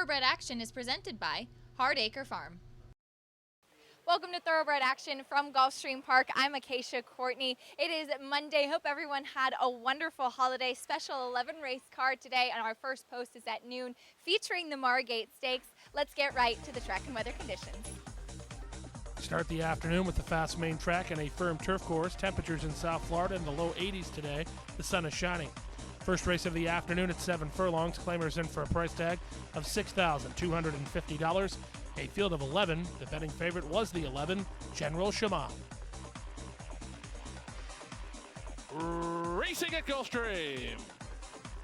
Thoroughbred Action is presented by Hardacre Farm. Welcome to Thoroughbred Action from Gulfstream Park. I'm Acacia Courtney. It is Monday. Hope everyone had a wonderful holiday. Special 11 race card today, and our first post is at noon featuring the Margate Stakes. Let's get right to the track and weather conditions. Start the afternoon with the fast main track and a firm turf course. Temperatures in South Florida in the low 80s today. The sun is shining. First race of the afternoon at 7 furlongs. Claimers in for a price tag of $6,250. A field of 11. The betting favorite was the 11, General Shema. Racing at Gulfstream.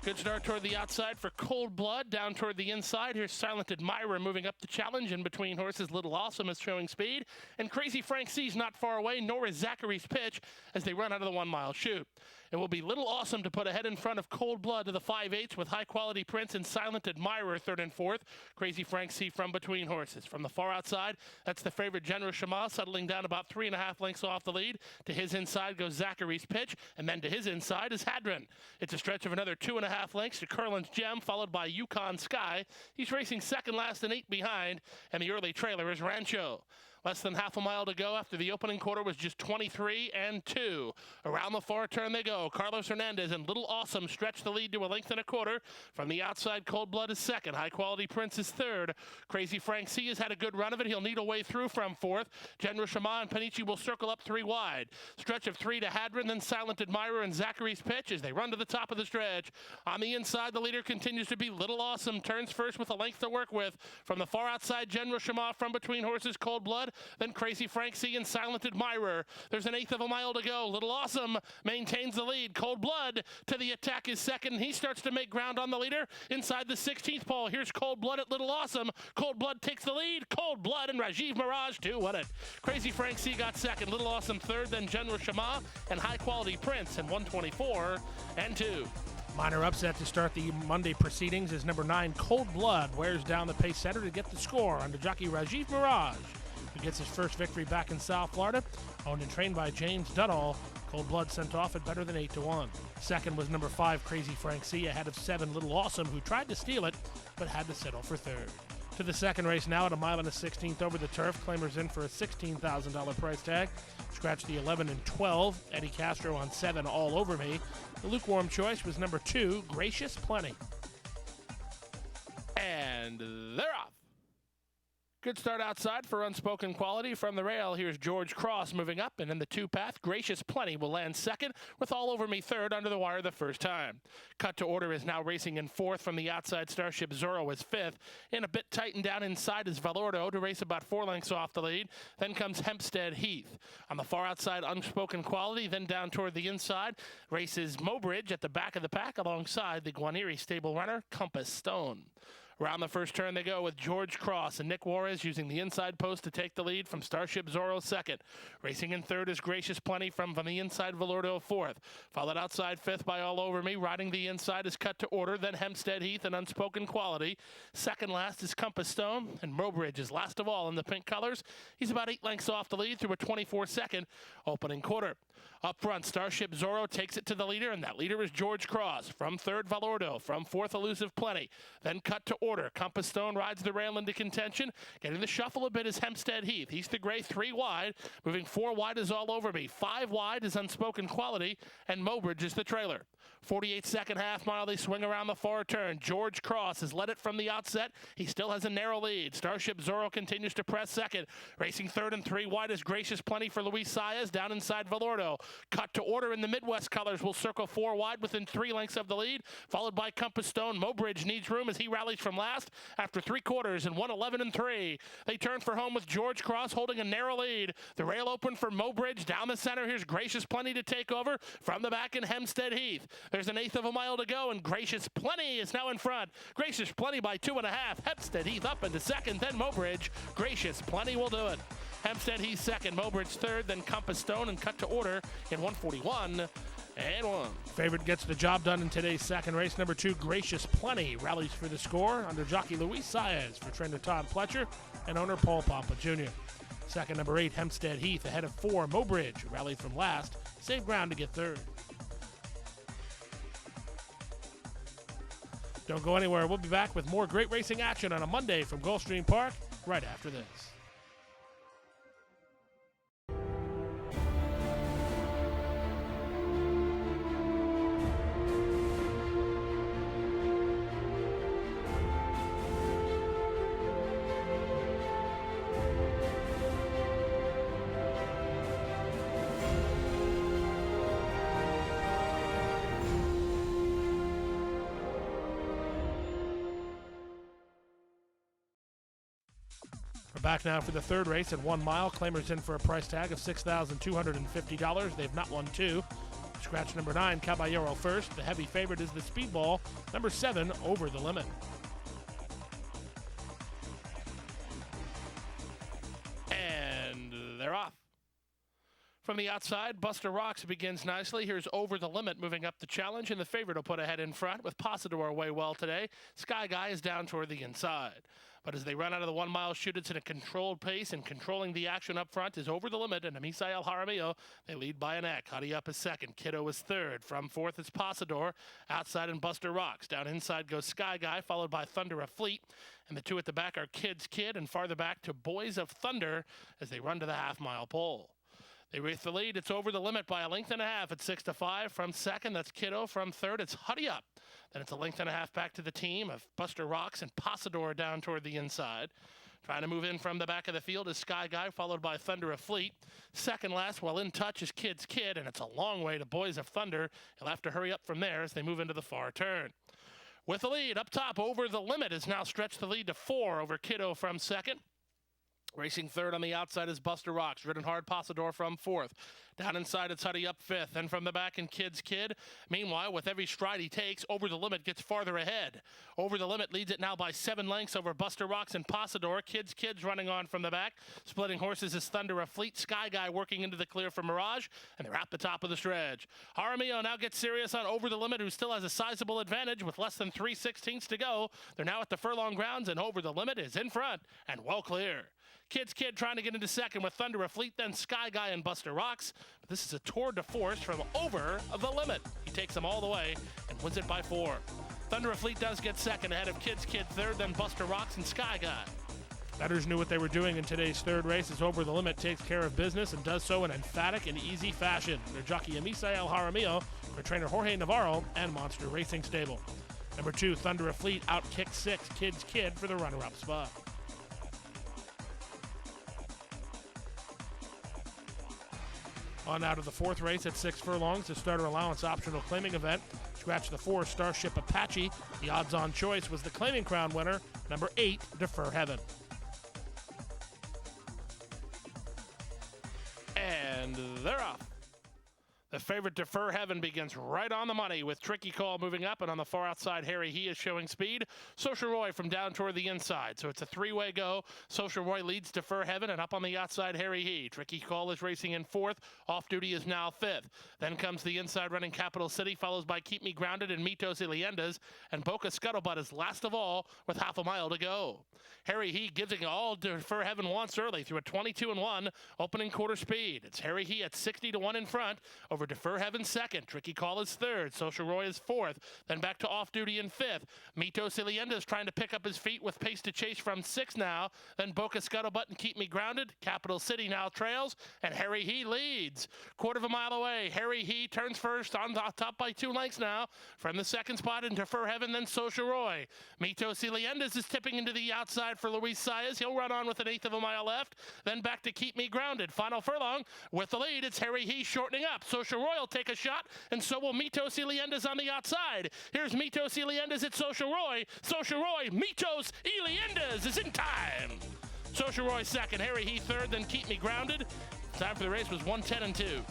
Good start toward the outside for Cold Blood. Down toward the inside. Here's Silent Admirer moving up the challenge. In between horses, Little Awesome is showing speed. And Crazy Frank C's not far away, nor is Zachary's Pitch as they run out of the 1 mile chute. It will be Little Awesome to put ahead in front of Cold Blood to the 5/8 with High Quality Prince and Silent Admirer third and fourth. Crazy Frank C from between horses. From the far outside, that's the favorite General Shema settling down about 3.5 lengths off the lead. To his inside goes Zachary's Pitch, and then to his inside is Hadron. It's a stretch of another 2.5 lengths to Curlin's Gem, followed by Yukon Sky. He's racing second last and 8 behind, and the early trailer is Rancho. Less than half a mile to go after the opening quarter was just 23-2. Around the far turn they go. Carlos Hernandez and Little Awesome stretch the lead to 1.25 lengths. From the outside, Cold Blood is second. High Quality Prince is third. Crazy Frank C has had a good run of it. He'll need a way through from fourth. General Shema and Panichi will circle up 3 wide. Stretch of 3 to Hadron, then Silent Admirer and Zachary's Pitch as they run to the top of the stretch. On the inside, the leader continues to be Little Awesome. Turns first with a length to work with. From the far outside, General Shema from between horses, Cold Blood. Then Crazy Frank C and Silent Admirer. There's an 1/8 of a mile to go. Little Awesome maintains the lead. Cold Blood to the attack is second. He starts to make ground on the leader inside the 16th pole. Here's Cold Blood at Little Awesome. Cold Blood takes the lead. Cold Blood and Rajiv Mirage to win it. Crazy Frank C got second. Little Awesome third. Then General Shema and High Quality Prince in 1:24-2. Minor upset to start the Monday proceedings as number 9, Cold Blood, wears down the pace setter to get the score under jockey Rajiv Mirage, who gets his first victory back in South Florida. Owned and trained by James Duddall. Cold Blood sent off at better than 8-1. Second was number 5, Crazy Frank C, ahead of 7, Little Awesome, who tried to steal it, but had to settle for third. To the second race now at 1 1/16 over the turf. Claimers in for a $16,000 price tag. Scratch the 11 and 12. Eddie Castro on 7, All Over Me. The lukewarm choice was number 2, Gracious Plenty. And they're off. Good start outside for Unspoken Quality. From the rail, here's George Cross moving up, and in the 2-path, Gracious Plenty will land second, with All Over Me third under the wire the first time. Cut to Order is now racing in fourth. From the outside, Starship Zorro is fifth. In a bit tightened down inside is Valordo to race about 4 lengths off the lead. Then comes Hempstead Heath. On the far outside, Unspoken Quality. Then down toward the inside, races Mobridge at the back of the pack alongside the Guarneri stable runner, Compass Stone. Around the first turn they go with George Cross and Nick Juarez using the inside post to take the lead from Starship Zorro second. Racing in third is Gracious Plenty from the inside, Valordo fourth. Followed outside fifth by All Over Me. Riding the inside is Cut to Order, then Hempstead Heath and Unspoken Quality. Second last is Compass Stone, and Mobridge is last of all in the pink colors. He's about 8 lengths off the lead through a 24-second opening quarter. Up front, Starship Zorro takes it to the leader, and that leader is George Cross. From third, Valordo. From fourth, Elusive Plenty. Then Cut to Order. Compass Stone rides the rail into contention. Getting the shuffle a bit is Hempstead Heath. He's the gray 3 wide. Moving 4 wide is All Over Me. 5 wide is Unspoken Quality, and Mobridge is the trailer. 48-second half mile, they swing around the far turn. George Cross has led it from the outset. He still has a narrow lead. Starship Zorro continues to press second. Racing third and 3 wide is Gracious Plenty for Luis Saez. Down inside Valordo. Cut to Order in the Midwest colors will circle 4 wide within 3 lengths of the lead, followed by Compass Stone. Mobridge needs room as he rallies from last after 3 quarters in 1:11-3. They turn for home with George Cross holding a narrow lead. The rail open for Mobridge. Down the center, here's Gracious Plenty to take over. From the back in Hempstead Heath. There's an 1/8 of a mile to go, and Gracious Plenty is now in front. Gracious Plenty by 2.5. Hempstead Heath up into second, then Mobridge. Gracious Plenty will do it. Hempstead Heath second, Mobridge third, then Compass Stone and Cut to Order in 1:41-1. Favorite gets the job done in today's second race. Number 2, Gracious Plenty, rallies for the score under jockey Luis Saez for trainer Todd Pletcher and owner Paul Pompa Jr. Second, number 8, Hempstead Heath, ahead of 4, Mobridge, rallied from last, saved ground to get third. Don't go anywhere. We'll be back with more great racing action on a Monday from Gulfstream Park right after this. We're back now for the third race at 1 mile. Claimers in for a price tag of $6,250. They've not won two. Scratch number 9, Caballero first. The heavy favorite is the Speedball, number 7, Over the Limit. And they're off. From the outside, Buster Rocks begins nicely. Here's Over the Limit moving up the challenge, and the favorite will put ahead in front with Pasador away well today. Sky Guy is down toward the inside. But as they run out of the 1 mile chute, it's in a controlled pace, and controlling the action up front is Over the Limit and Amisael Jaramillo. They lead by a neck. Huddy up is second. Kiddo is third. From fourth is Pasador. Outside and Buster Rocks. Down inside goes Sky Guy, followed by Thunder of Fleet. And the two at the back are Kids Kid, and farther back to Boys of Thunder as they run to the half-mile pole. They race the lead. It's Over the Limit by a length and a half at 6-5. From second, that's Kiddo. From third, it's Huddy Up. Then it's a length and a half back to the team of Buster Rocks and Pasador down toward the inside. Trying to move in from the back of the field is Sky Guy, followed by Thunder of Fleet. Second last, while in touch, is Kids Kid, and it's a long way to Boys of Thunder. He'll have to hurry up from there as they move into the far turn. With the lead up top, Over the Limit has now stretched the lead to 4 over Kiddo from second. Racing third on the outside is Buster Rocks, ridden hard Pasador from fourth. Down inside, it's Huddy Up fifth. And from the back in Kids Kid. Meanwhile, with every stride he takes, Over the Limit gets farther ahead. Over the Limit leads it now by 7 lengths over Buster Rocks and Pasador. Kids Kid's running on from the back. Splitting horses is Thunder of Fleet. Sky Guy working into the clear for Mirage. And they're at the top of the stretch. Jaramillo now gets serious on Over the Limit, who still has a sizable advantage with less than 3/16 to go. They're now at the furlong grounds, and Over the Limit is in front and well clear. Kids Kid trying to get into second with Thunder of Fleet, then Sky Guy and Buster Rocks. But this is a tour de force from Over the Limit. He takes them all the way and wins it by 4. Thunder of Fleet does get second ahead of Kids Kid third, then Buster Rocks and Sky Guy. Bettors knew what they were doing in today's third race as Over the Limit takes care of business and does so in emphatic and easy fashion. Their jockey Amisael Jaramillo for trainer Jorge Navarro and Monster Racing Stable. Number 2, Thunder of Fleet outkicked 6, Kids Kid for the runner-up spot. On out of the fourth race at 6 furlongs, the starter allowance optional claiming event. Scratch the 4, Starship Apache. The odds-on choice was the claiming crown winner, number 8, Defer Heaven. And they're off. The favorite Defer Heaven begins right on the money with Tricky Call moving up, and on the far outside, Harry He is showing speed. Social Roy from down toward the inside. So it's a 3-way go. Social Roy leads Defer Heaven, and up on the outside, Harry He. Tricky Call is racing in 4th. Off duty is now 5th. Then comes the inside running Capital City, follows by Keep Me Grounded and Mitos Iliendas, and Boca Scuttlebutt is last of all with half a mile to go. Harry He giving all Defer Heaven wants early through a 22-1 opening quarter speed. It's Harry He at 60-1 in front over Defer Heaven second. Tricky Call is third. Social Roy is 4th. Then back to off duty in 5th. Mitos Iliendas trying to pick up his feet with pace to chase from 6 now. Then Boca Scuttlebutt and Keep Me Grounded. Capital City now trails, and Harry He leads. Quarter of a mile away. Harry He turns first on the top by 2 lengths now. From the second spot in Defer Heaven, then Social Roy. Mitos Iliendas is tipping into the outside for Luis Saez. He'll run on with an 1/8 of a mile left. Then back to Keep Me Grounded. Final furlong with the lead. It's Harry He shortening up. Social Roy will take a shot, and so will Mitos Iliendas on the outside. Here's Mitos Iliendas at Social Roy. Social Roy, Mitos Iliendas is in time. Social Roy second, Harry He third, then Keep Me Grounded. Time for the race was 1:10-2.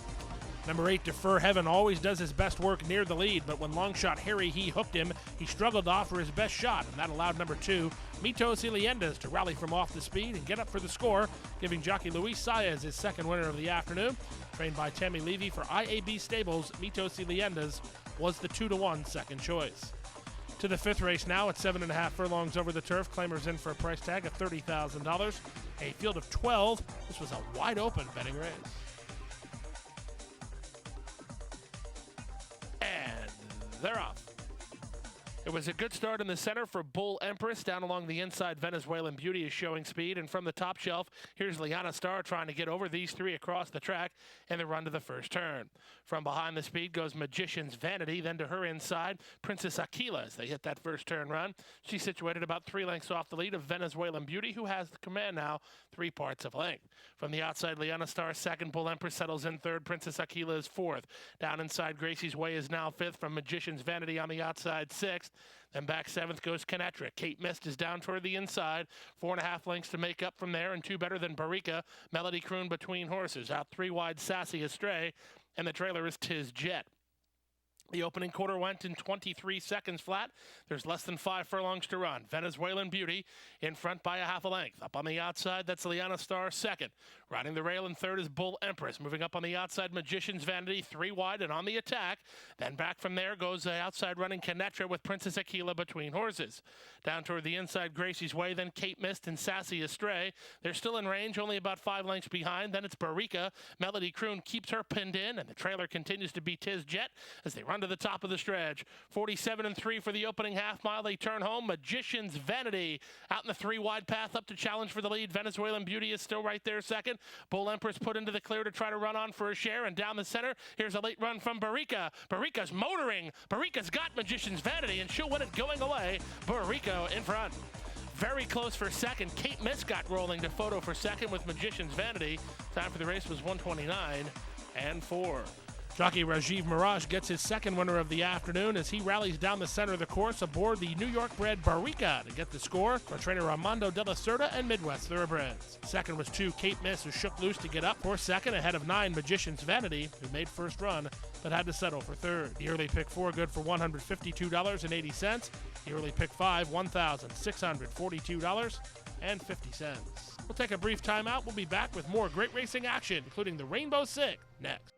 Number 8, Defer Heaven, always does his best work near the lead, but when long shot Harry He hooked him, he struggled to offer his best shot, and that allowed number 2, Mitos Iliendas, to rally from off the speed and get up for the score, giving jockey Luis Saez his second winner of the afternoon. Trained by Tammy Levy for IAB Stables, Mitos Iliendas was the 2-1 second choice. To the 5th race now at 7.5 furlongs over the turf. Claimers in for a price tag of $30,000. A field of 12. This was a wide open betting race. And they're off. It was a good start in the center for Bull Empress. Down along the inside, Venezuelan Beauty is showing speed. And from the top shelf, here's Liana Star trying to get over these three across the track in the run to the first turn. From behind the speed goes Magician's Vanity. Then to her inside, Princess Aquila as they hit that first turn run. She's situated about 3 lengths off the lead of Venezuelan Beauty, who has the command now 3 parts of length. From the outside, Liana Star second. Bull Empress settles in third. Princess Aquila is fourth. Down inside, Gracie's Way is now fifth. From Magician's Vanity on the outside, sixth. Then back seventh goes Canetra. Kate Mist is down toward the inside. 4.5 lengths to make up from there, and 2 better than Barika. Melody Croon between horses. Out 3 wide, Sassy Astray, and the trailer is Tiz Jet. The opening quarter went in 23 seconds flat. There's less than 5 furlongs to run. Venezuelan Beauty in front by a half a length. Up on the outside, that's Liana Star second. Riding the rail in third is Bull Empress. Moving up on the outside, Magician's Vanity, 3 wide and on the attack. Then back from there goes the outside running Canetra with Princess Aquila between horses. Down toward the inside, Gracie's Way, then Kate Mist and Sassy Astray. They're still in range, only about 5 lengths behind. Then it's Barika. Melody Croon keeps her pinned in, and the trailer continues to be Tiz Jet as they run to the top of the stretch. 47-3 for the opening half mile. They turn home. Magician's Vanity out in the 3 wide path up to challenge for the lead. Venezuelan Beauty is still right there second. Bull Empress put into the clear to try to run on for a share, and down the center, here's a late run from Barika. Barika's motoring. Barika's got Magician's Vanity, and she'll win it going away. Barika in front. Very close for second. Kate Mist got rolling to photo for second with Magician's Vanity. Time for the race was 1:29.4. Jockey Rajiv Mirage gets his second winner of the afternoon as he rallies down the center of the course aboard the New York-bred Barika to get the score for trainer Armando de la Cerda and Midwest Thoroughbreds. Second was 2 Kate Mist, who shook loose to get up for second ahead of 9 Magician's Vanity, who made first run but had to settle for third. The early pick 4 good for $152.80. The early pick 5, $1,642.50. We'll take a brief timeout. We'll be back with more great racing action, including the Rainbow Six, next.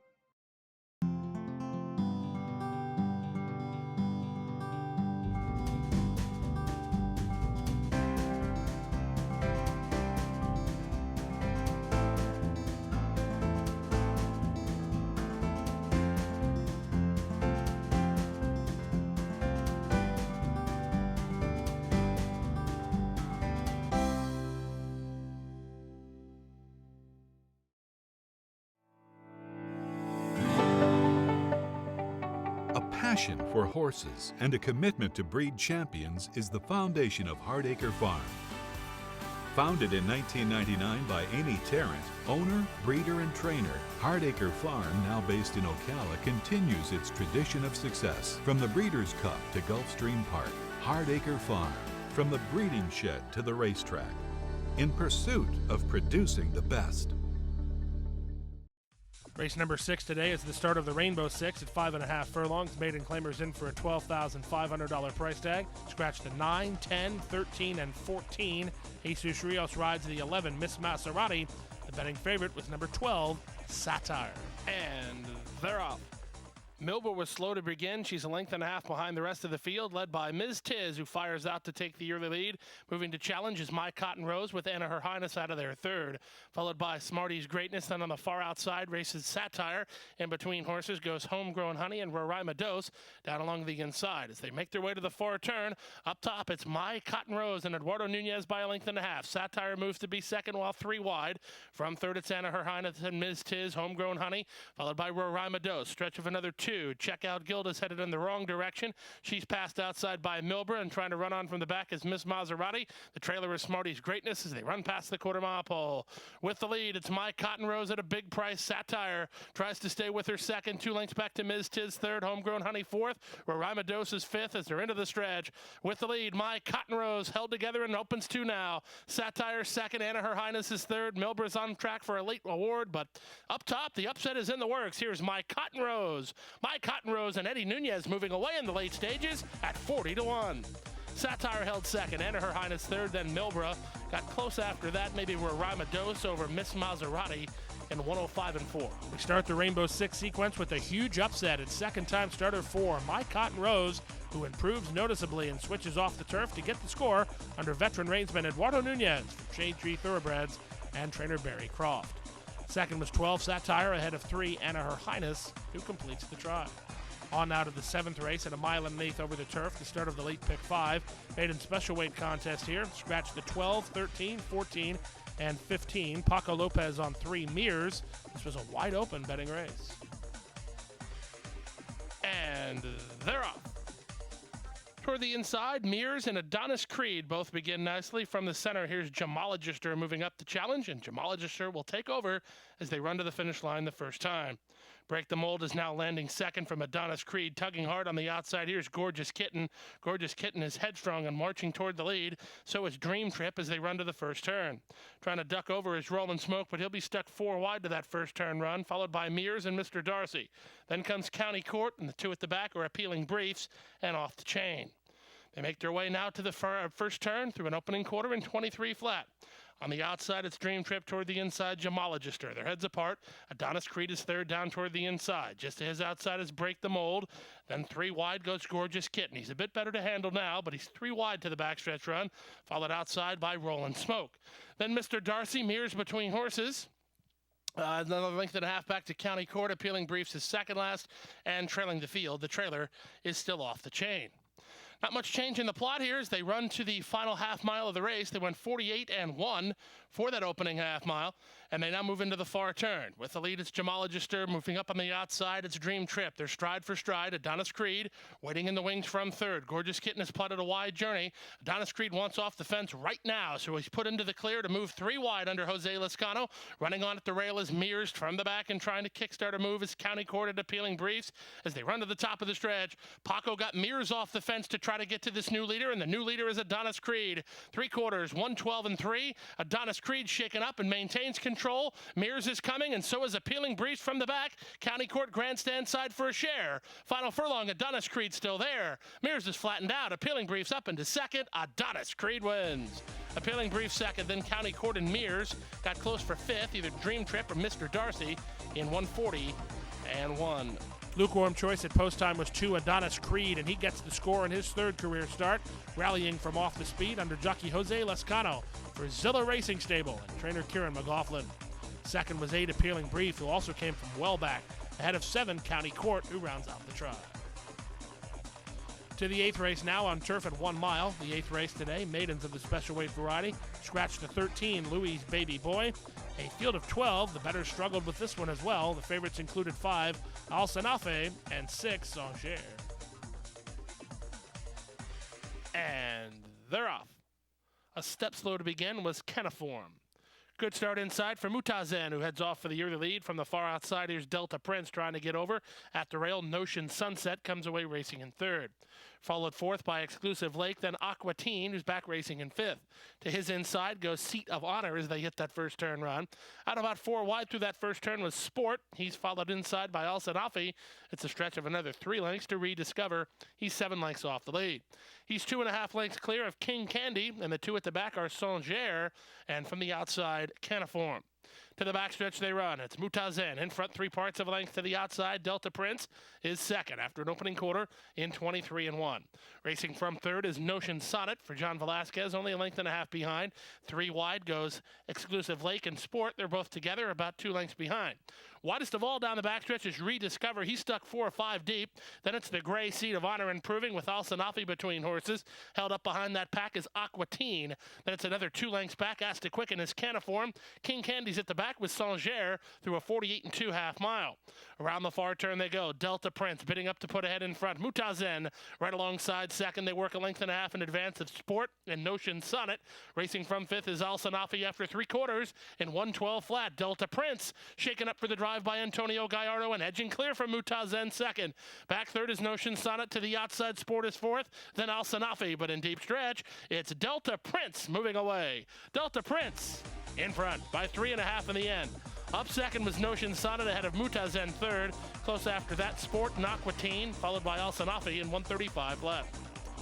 Passion for horses and a commitment to breed champions is the foundation of Hardacre Farm. Founded in 1999 by Amy Tarrant, owner, breeder, and trainer, Hardacre Farm, now based in Ocala, continues its tradition of success. From the Breeders' Cup to Gulfstream Park, Hardacre Farm, from the breeding shed to the racetrack, in pursuit of producing the best. Race number 6 today is the start of the Rainbow Six at 5.5 furlongs. Maiden claimers in for a $12,500 price tag. Scratch the 9, 10, 13, and 14. Jesus Rios rides the 11, Miss Maserati. The betting favorite was number 12, Satire. And they're off. Milber was slow to begin. She's a length and a half behind the rest of the field, led by Ms. Tiz, who fires out to take the early lead. Moving to challenge is My Cotton Rose with Anna Her Highness out of their third, followed by Smarty's Greatness. Then on the far outside races Satire. In between horses goes Homegrown Honey and Roraima Dose down along the inside. As they make their way to the far turn, up top it's My Cotton Rose and Eduardo Nunez by a length and a half. Satire moves to be second while 3 wide. From third it's Anna Her Highness and Ms. Tiz, Homegrown Honey, followed by Roraima Dose. Stretch of another 2. Checkout Gilda's headed in the wrong direction. She's passed outside by Milber, and trying to run on from the back is Miss Maserati. The trailer is Smarty's Greatness as they run past the quarter-mile pole. With the lead, it's My Cotton Rose at a big price. Satire tries to stay with her second. 2 lengths back to Ms. Tiz third. Homegrown Honey fourth. Roraima Dose is fifth as they're into the stretch. With the lead, My Cotton Rose held together and opens 2 now. Satire second. Anna Her Highness is third. Milber's on track for a late award, but up top, the upset is in the works. Here's My Cotton Rose. My Cotton Rose and Eddie Nunez moving away in the late stages at 40-1. Satire held second, Anna Her Highness third, then Milbra got close after that. Maybe Roraima Dose over Miss Maserati in 105-4. We start the Rainbow Six sequence with a huge upset at second-time starter 4, My Cotton Rose, who improves noticeably and switches off the turf to get the score under veteran reinsman Eduardo Nunez from Shade Tree Thoroughbreds and trainer Barry Croft. Second was 12, Satire, ahead of 3, Anna Her Highness, who completes the try. On now to the 7th race at a mile and an eighth over the turf, the start of the late pick 5. Maiden special weight contest here. Scratch the 12, 13, 14, and 15. Paco Lopez on 3 mirrors. This was a wide open betting race. And they're off. Toward the inside, Mears and Adonis Creed both begin nicely. From the center, here's Gemologister moving up the challenge, and Gemologister will take over as they run to the finish line the first time. Break the Mold is now landing second from Adonis Creed, tugging hard on the outside. Here's Gorgeous Kitten. Gorgeous Kitten is headstrong and marching toward the lead. So is Dream Trip as they run to the first turn. Trying to duck over is Rollin' Smoke, but he'll be stuck 4 wide to that first turn run, followed by Mears and Mr. Darcy. Then comes County Court, and the 2 at the back are Appealing Briefs and Off the Chain. They make their way now to the first turn through an opening quarter in 23 flat. On the outside, it's Dream Trip toward the inside, Gemologister. Their heads apart. Adonis Creed is third down toward the inside. Just to his outside is Break the Mold. Then 3 wide goes Gorgeous Kitten. He's a bit better to handle now, but he's 3 wide to the backstretch run, followed outside by Rollin' Smoke. Then Mr. Darcy mirrors between horses. Another length and a half back to County Court. Appealing Briefs is second last and trailing the field. The trailer is still Off the Chain. Not much change in the plot here as they run to the final half mile of the race. They went 48 and 1 for that opening half mile, and they now move into the far turn. With the lead, it's Gemologister. Moving up on the outside, it's Dream Trip. They're stride for stride. Adonis Creed waiting in the wings from third. Gorgeous Kitten has plotted a wide journey. Adonis Creed wants off the fence right now, so he's put into the clear to move 3 wide under Jose Lascano. Running on at the rail is Mears from the back and trying to kickstart a move is County Court at Appealing Briefs as they run to the top of the stretch. Paco got Mears off the fence to try to get to this new leader, and the new leader is Adonis Creed. 3 quarters, 1:12 and 3. Adonis Creed shaken up and maintains control. Mears is coming, and so is Appealing Briefs from the back. County Court grandstand side for a share. Final furlong, Adonis Creed still there. Mears is flattened out. Appealing Briefs up into second. Adonis Creed wins. Appealing Briefs second, then County Court and Mears got close for fifth, either Dream Trip or Mr. Darcy in 1:40 and 1. Lukewarm choice at post time was 2 Adonis Creed, and he gets the score in his 3rd career start, rallying from off the speed under jockey Jose Lascano for Zilla Racing Stable and trainer Kieran McLaughlin. Second was 8 Appealing Brief, who also came from well back, ahead of 7 County Court, who rounds out the trot. To the 8th race now on turf at 1 mile. The 8th race today, maidens of the special weight variety. Scratch to 13, Louis Baby Boy. A field of 12, the bettors struggled with this one as well. The favorites included 5, Al Sanafe, and 6, Sanger. And they're off. A step slow to begin was Caniform. Good start inside for Mutazen, who heads off for the early lead. From the far outside, here's Delta Prince trying to get over. At the rail, Notion Sunset comes away racing in 3rd. Followed 4th by Exclusive Lake, then Aquatine, who's back racing in 5th. To his inside goes Seat of Honor as they hit that first turn run. Out about 4 wide through that first turn was Sport. He's followed inside by Al Sanafi. It's a stretch of another 3 lengths to Rediscover. He's 7 lengths off the lead. He's 2.5 lengths clear of King Candy, and the 2 at the back are Sanger, and from the outside, Caniform. To the backstretch they run. It's Mutazen in front, 3 parts of a length to the outside. Delta Prince is second after an opening quarter in 23 and 1. Racing from 3rd is Notion Sonnet for John Velasquez, only a length and a half behind. 3 wide goes Exclusive Lake and Sport. They're both together, about 2 lengths behind. Widest of all down the backstretch is Rediscover. He's stuck 4 or 5 deep. Then it's the gray Seat of Honor improving with Al Sanafi between horses. Held up behind that pack is Aquatine. Then it's another 2 lengths back. Asked to quicken is Caniform. King Candy's at the back with Sanger through a 48 and 2 half mile. Around the far turn they go. Delta Prince bidding up to put ahead in front. Mutazen right alongside second. They work a length and a half in advance of Sport and Notion Sonnet. Racing from 5th is Al Sanafi after 3 quarters in 1:12 flat. Delta Prince shaken up for the drive by Antonio Gallardo and edging clear from Mutazen second. Back 3rd is Notion Sonnet. To the outside, Sport is 4th. Then Al Sanafi, but in deep stretch, it's Delta Prince moving away. Delta Prince in front by 3.5 in the end. Up second was Notion Sonnet ahead of Mutazen 3rd. Close after that, Sport and Aquatine, followed by Al Sanafi in 1:35 left.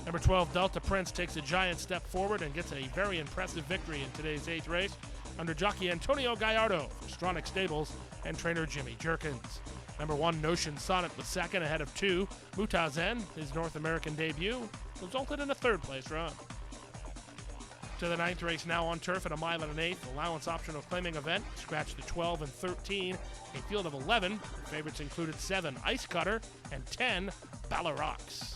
Number 12, Delta Prince, takes a giant step forward and gets a very impressive victory in today's 8th race under jockey Antonio Gallardo for Stronach Stables and trainer Jimmy Jerkins. Number 1, Notion Sonnet was second ahead of 2. Mutazen, his North American debut, resulted in a 3rd place run. To the ninth race, now on turf at a mile and an eighth. Allowance optional claiming event. Scratch the 12 and 13. A field of 11. The favorites included 7 Ice Cutter and 10 Ballarox.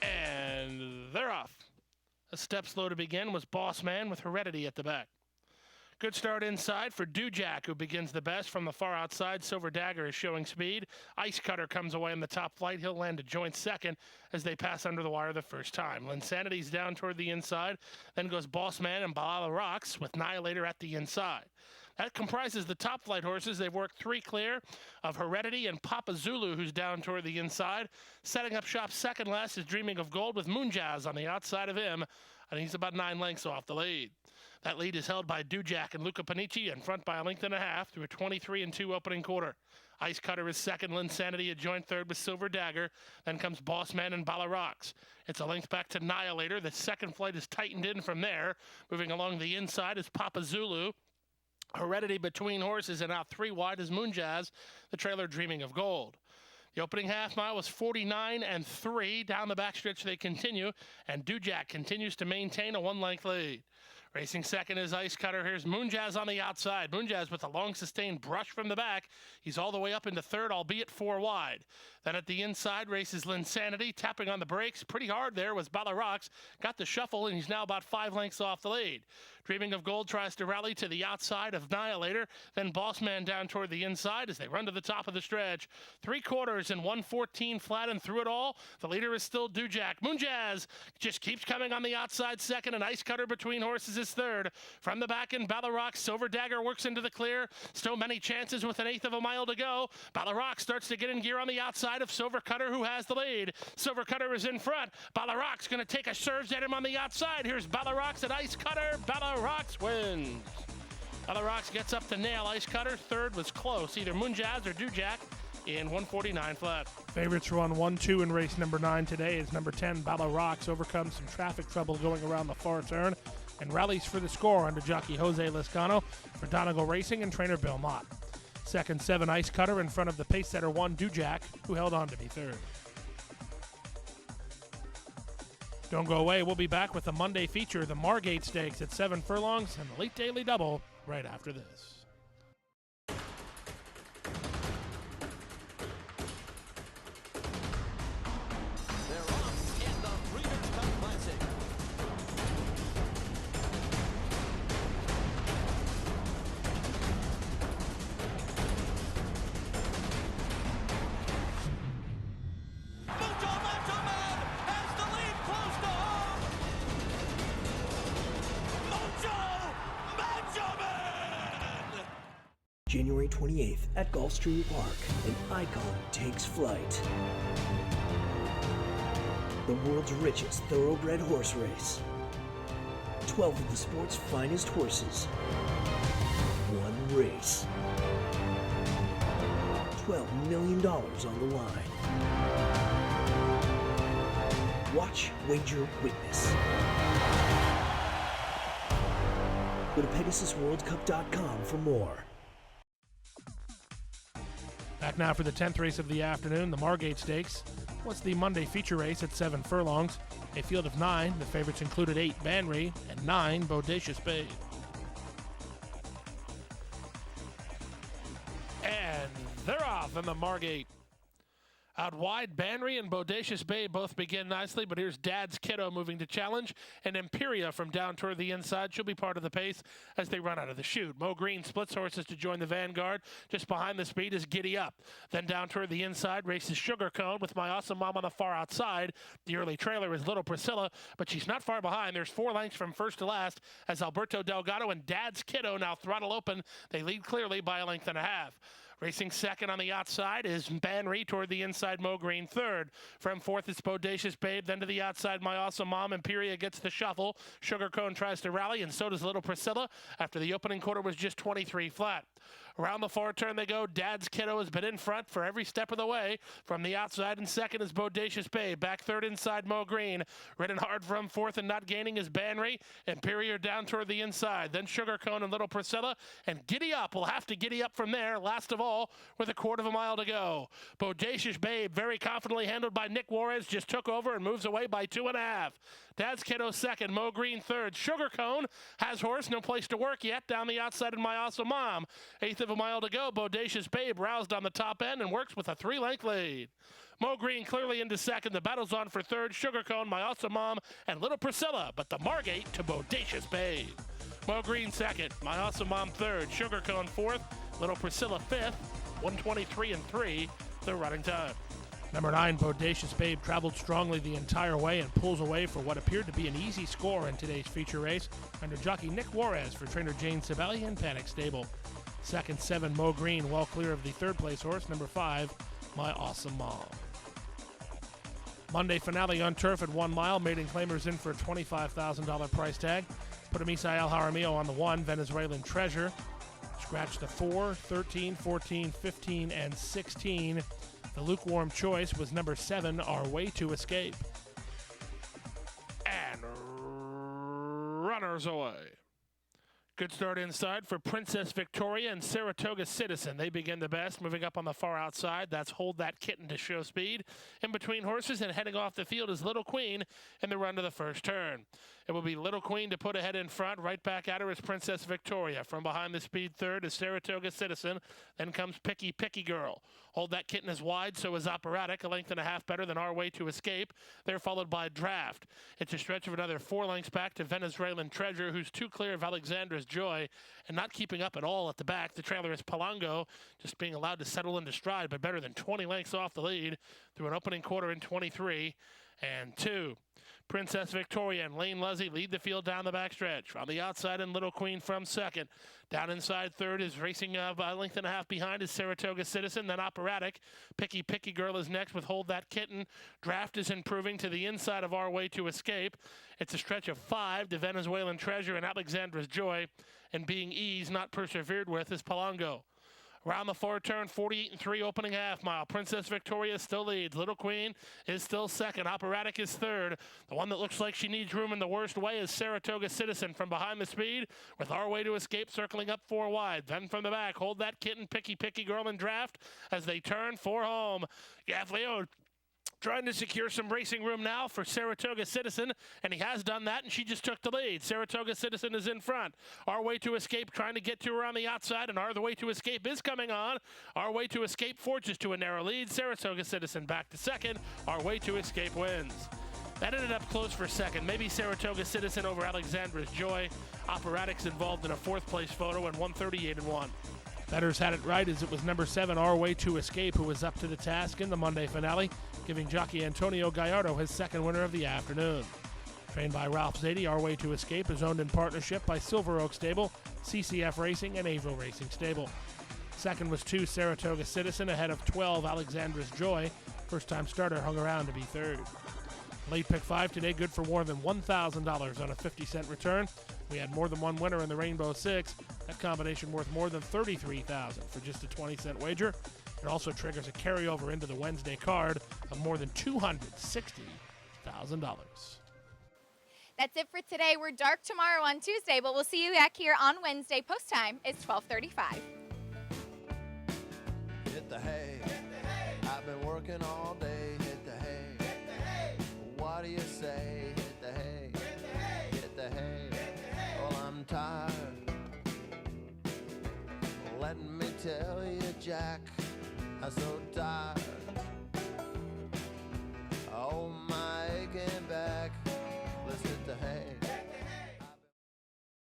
And they're off. A step slow to begin was Boss Man with Heredity at the back. Good start inside for Dujak, who begins the best from the far outside. Silver Dagger is showing speed. Ice Cutter comes away in the top flight. He'll land a joint second as they pass under the wire the first time. Linsanity's down toward the inside. Then goes Boss Man and Ballarox with Annihilator at the inside. That comprises the top flight horses. They've worked 3 clear of Heredity and Papa Zulu, who's down toward the inside. Setting up shop second last is Dreaming of Gold with Moonjazz on the outside of him, and he's about 9 lengths off the lead. That lead is held by Dujak and Luca Panici in front by a length and a half through a 23 and 2 opening quarter. Ice Cutter is second, Linsanity a joint third with Silver Dagger. Then comes Boss Man and Ballarox. It's a length back to Annihilator. The second flight is tightened in from there. Moving along the inside is Papa Zulu. Heredity between horses, and out 3 wide is Moonjazz, the trailer Dreaming of Gold. The opening half mile was 49 and 3. Down the backstretch they continue, and Dujak continues to maintain a 1-length lead. Racing second is Ice Cutter. Here's Moonjazz on the outside. Moonjazz with a long sustained brush from the back. He's all the way up into third, albeit 4 wide. Then at the inside races Linsanity, tapping on the brakes pretty hard there was Ballarox. Got the shuffle, and he's now about 5 lengths off the lead. Dreaming of Gold tries to rally to the outside of Annihilator. Then Boss Man down toward the inside as they run to the top of the stretch. 3/4 and 114 flat, and through it all, the leader is still Dujak. Moonjazz just keeps coming on the outside second, and Ice Cutter between horses is third. From the back in Ballarox, Silver Dagger works into the clear. Still many chances with an 1/8 of a mile to go. Ballarox starts to get in gear on the outside of Silver Cutter, who has the lead. Silver Cutter is in front. Ballarox going to take a surge at him on the outside. Here's Ballarox and Ice Cutter. Ballarox wins. Ballarox gets up to nail Ice Cutter. Third was close, either Moonjazz or Dujak in 149 flat. Favorites run 1-2 in race number 9 today as number 10 Ballarox overcomes some traffic trouble going around the far turn and rallies for the score under jockey Jose Lescano for Donegal Racing and trainer Bill Mott. Second, 7 Ice Cutter in front of the pace setter 1 Dujak, who held on to be third. Don't go away. We'll be back with the Monday feature, the Margate Stakes at 7 furlongs and the late daily double right after this. January 28th at Gulfstream Park, an icon takes flight. The world's richest thoroughbred horse race. 12 of the sport's finest horses. One race. $12 million on the line. Watch, wager, witness. Go to PegasusWorldCup.com for more. Back now for the 10th race of the afternoon, the Margate Stakes. What's the Monday feature race at 7 furlongs? A field of 9. The favorites included 8 Banry and 9 Bodacious Babe. And they're off in the Margate. Out wide, Banry and Bodacious Babe both begin nicely, but here's Dad's Kiddo moving to challenge, and Imperia from down toward the inside. She'll be part of the pace as they run out of the chute. Mo Green splits horses to join the vanguard. Just behind the speed is Giddy Up. Then down toward the inside races Sugar Cone with My Awesome Mom on the far outside. The early trailer is Little Priscilla, but she's not far behind. There's 4 lengths from first to last as Alberto Delgado and Dad's Kiddo now throttle open. They lead clearly by a length and a half. Racing second on the outside is Banry toward the inside, Mo Green third. From fourth is Bodacious Babe, then to the outside, My Awesome Mom. Imperia gets the shuffle. Sugar Cone tries to rally, and so does Little Priscilla after the opening quarter was just 23 flat. Around the far turn they go. Dad's Kiddo has been in front for every step of the way. From the outside in second is Bodacious Babe. Back third inside Mo Green. Ridden hard from fourth and not gaining is Banry. Imperior down toward the inside. Then Sugar Cone and Little Priscilla. And Giddy Up will have to giddy up from there. Last of all, with a quarter of a mile to go. Bodacious Babe, very confidently handled by Nick Juarez, just took over and moves away by 2.5. Dad's Kiddo second, Mo Green third. Sugar Cone has horse, no place to work yet. Down the outside in My Awesome Mom. Eighth of a mile to go. Bodacious Babe roused on the top end and works with a 3-length lead. Mo Green clearly into second. The battle's on for third. Sugar Cone, My Awesome Mom, and Little Priscilla. But the Margate to Bodacious Babe. Mo Green second. My Awesome Mom third. Sugar Cone fourth. Little Priscilla fifth. 1:23.3 the running time. Number 9, Bodacious Babe, traveled strongly the entire way and pulls away for what appeared to be an easy score in today's feature race under jockey Nick Juarez for trainer Jane Sibeli and Panic Stable. Second, 7, Mo Green, well clear of the third place horse. Number 5, My Awesome Mom. Monday finale on turf at 1 mile. Maiden claimers in for a $25,000 price tag. Put Amisa El Jaramillo on the 1, Venezuelan Treasure. Scratch the 4, 13, 14, 15, and 16. The lukewarm choice was number 7, Our Way to Escape. And runners away. Good start inside for Princess Victoria and Saratoga Citizen. They begin the best, moving up on the far outside. That's Hold That Kitten to show speed. In between horses and heading off the field is Little Queen in the run to the first turn. It will be Little Queen to put ahead in front. Right back at her is Princess Victoria. From behind the speed third is Saratoga Citizen. Then comes Picky Picky Girl. Hold That Kitten is wide, so is Operatic, a length and a half better than Our Way to Escape. They're followed by Draft. It's a stretch of another 4 lengths back to Venezuelan Treasure, who's too clear of Alexandra's Joy and not keeping up at all at the back. The trailer is Palango, just being allowed to settle into stride, but better than 20 lengths off the lead through an opening quarter in 23-2. Princess Victoria and Lane Luzzy lead the field down the backstretch. On the outside and Little Queen from second. Down inside third is racing by a length and a half behind is Saratoga Citizen, then Operatic. Picky Picky Girl is next with Hold That Kitten. Draft is improving to the inside of Our Way to Escape. It's a stretch of 5 to Venezuelan Treasure and Alexandra's Joy. And being eased, not persevered with, is Palango. Around the far turn, 48-3 opening half mile. Princess Victoria still leads. Little Queen is still second. Operatic is third. The one that looks like she needs room in the worst way is Saratoga Citizen from behind the speed, with Our Way to Escape circling up 4 wide. Then from the back, Hold That Kitten, Picky Picky Girl, and Draft as they turn for home. Gaffleo trying to secure some racing room now for Saratoga Citizen, and he has done that, and she just took the lead. Saratoga Citizen is in front. Our Way to Escape trying to get to her on the outside, and Our Way to Escape is coming on. Our Way to Escape forges to a narrow lead. Saratoga Citizen back to second. Our Way to Escape wins. That ended up close for second. Maybe Saratoga Citizen over Alexandra's Joy. Operatic's involved in a 4th place photo and 138-1. Bettors had it right as it was number 7, Our Way to Escape, who was up to the task in the Monday finale, giving jockey Antonio Gallardo his second winner of the afternoon. Trained by Ralph Zadie, Our Way to Escape is owned in partnership by Silver Oak Stable, CCF Racing, and Averill Racing Stable. Second was 2, Saratoga Citizen, ahead of 12, Alexandra's Joy. First-time starter hung around to be third. Late pick 5 today, good for more than $1,000 on a 50-cent return. We had more than one winner in the Rainbow Six. That combination worth more than $33,000 for just a 20-cent wager. It also triggers a carryover into the Wednesday card of more than $260,000. That's it for today. We're dark tomorrow on Tuesday, but we'll see you back here on Wednesday. Post time is 12:35. Hit the hay. I've been working all day. Hit the hay. Hit the hay. What do you say? Hit the hay. Hit the hay. Hit the hay. Well, I'm tired. Let me tell you, Jack, I'm so tired.